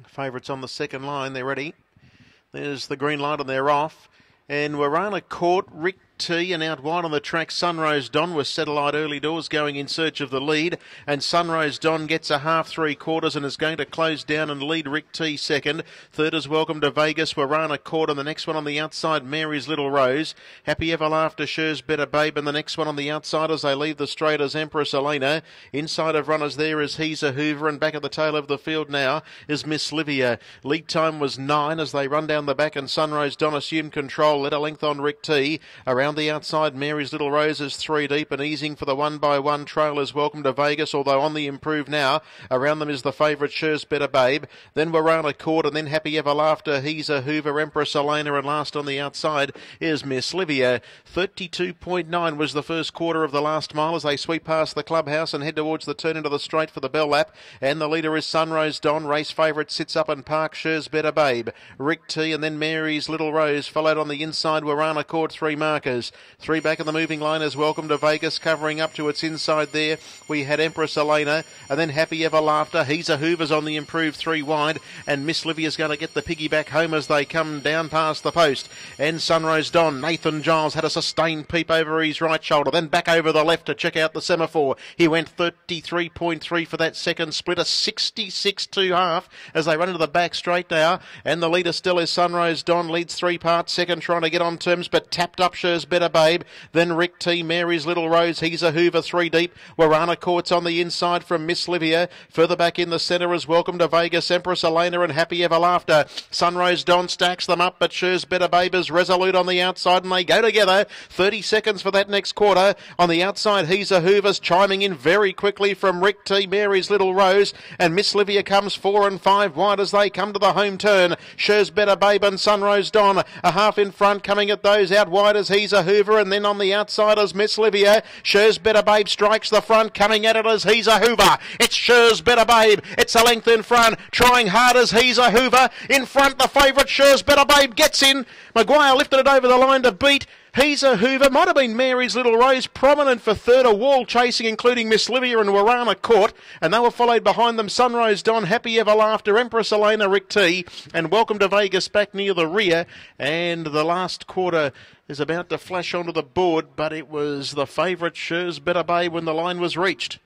Favourites on the second line, they're ready. There's the green light and they're off. And Warana Court, Rick T, and out wide on the track, Sunrise Don was Satellite early doors going in search of the lead, and Sunrise Don gets a half 3/4 and is going to close down and lead Rick T second. Third is Welcome to Vegas, Warana Court, and the next one on the outside, Mary's Little Rose. Happy Ever Laughter, Sher's Better Babe, and the next one on the outside as they leave the straight is Empress Elena. Inside of runners there is He's a Hoover, and back at the tail of the field now is Miss Livia. Lead time was 9 as they run down the back, and Sunrise Don assumed control, led a length on Rick T. Around the outside, Mary's Little Rose is 3 deep and easing for the 1x1 trail is Welcome to Vegas, although on the improve now. Around them is the favourite Sher's Better Babe, then Warana Court, and then Happy Ever Laughter, He's a Hoover, Empress Elena, and last on the outside is Miss Livia. 32.9 was the first quarter of the last mile as they sweep past the clubhouse and head towards the turn into the straight for the bell lap, and the leader is Sunrise Don. Race favourite sits up and parks Sher's Better Babe, Rick T, and then Mary's Little Rose, followed on the inside Warana Court, 3 markers. 3 back in the moving line is Welcome to Vegas, covering up to its inside there. We had Empress Elena, and then Happy Ever Laughter. He's a Hoover's on the improved 3 wide, and Miss Livia's going to get the piggyback home as they come down past the post. And Sunrise Don, Nathan Giles had a sustained peep over his right shoulder, then back over the left to check out the semaphore. He went 33.3 for that second split, a 66.2 as they run into the back straight now, and the leader still is Sunrise Don, leads 3 parts, second trying to get on terms, but tapped up Sher's Better Babe, then Rick T, Mary's Little Rose, He's a Hoover, 3 deep. Warana Court's on the inside from Miss Livia. Further back in the centre is Welcome to Vegas, Empress Elena, and Happy Ever Laughter. Sunrise Don stacks them up, but Sher's Better Babe is resolute on the outside, and they go together. 30 seconds for that next quarter. On the outside, He's a Hoover's chiming in very quickly from Rick T, Mary's Little Rose, and Miss Livia comes 4 and 5 wide as they come to the home turn. Sher's Better Babe and Sunrise Don a half in front, coming at those out wide as He's a Hoover, and then on the outside is Miss Livia. Sher's Better Babe strikes the front, coming at it as He's a Hoover. It's Sher's Better Babe. It's a length in front, trying hard as He's a Hoover. In front, the favourite Sher's Better Babe gets in. Maguire lifted it over the line to beat He's a Hoover. Might have been Mary's Little Rose, prominent for third, a wall chasing, including Miss Livia and Warana Court, and they were followed behind them Sunrise Don, Happy Ever Laughter, Empress Elena, Rick T, and Welcome to Vegas back near the rear. And the last quarter is about to flash onto the board, but it was the favourite Sher's Better Babe when the line was reached.